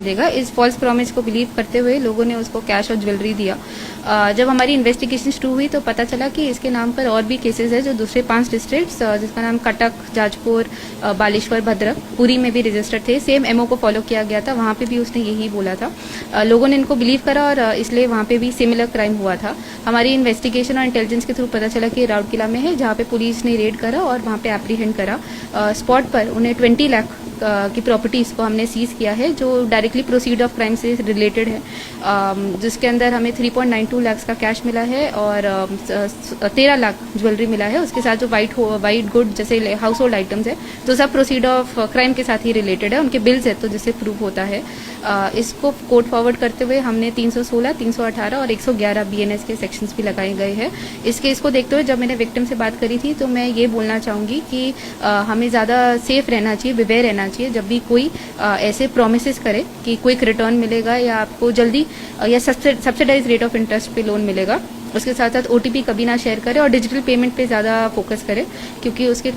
देगा। इस false promise को बिलीव करते हुए लोगों ने उसको कैश और ज्वेलरी दिया। जब हमारी इन्वेस्टिगेशन शुरू हुई तो पता चला कि इसके नाम पर और भी केसेस है जो दूसरे 5 डिस्ट्रिक्ट्स जिसका नाम कटक, जाजपुर, बालेश्वर, भद्रक, पुरी में भी रजिस्टर्ड थे। सेम एमओ को फॉलो किया गया था, वहां पे भी उसने यही बोला था। लोगों ने इनको बिलीव करा और इसलिए वहां पे भी सिमिलर क्राइम हुआ था। हमारी इन्वेस्टिगेशन और इंटेलिजेंस के थ्रू पता चला कि राउरकेला में है, जहाँ पे पुलिस ने रेड करा और वहां पे एप्रीहेंड करा। स्पॉट पर उन्हें 20 लाख की प्रॉपर्टीज को हमने सीज किया है जो डायरेक्टली प्रोसीड ऑफ क्राइम से रिलेटेड है, जिसके अंदर हमें 3.92 लाख का कैश मिला है और 13 लाख ज्वेलरी मिला है। उसके साथ जो वाइट गुड जैसे हाउस होल्ड आइटम्स है तो सब प्रोसीड ऑफ क्राइम के साथ ही रिलेटेड है, उनके बिल्स है तो जिससे प्रूव होता है। इसको कोर्ट फॉरवर्ड करते हुए हमने 316, 318 और 111 BNS के सेक्शंस भी लगाए गए हैं। इस केस को देखते हुए जब मैंने विक्टिम से बात करी थी तो मैं ये बोलना चाहूंगी कि हमें ज़्यादा सेफ रहना चाहिए, विवेयर रहना चाहिए जब भी कोई ऐसे प्रोमिसेस करे कि क्विक रिटर्न मिलेगा या आपको जल्दी या सब्सिडाइज रेट ऑफ इंटरेस्ट पे लोन मिलेगा। उसके साथ साथ OTP कभी ना शेयर करें और डिजिटल पेमेंट पे ज़्यादा फोकस करें क्योंकि उसके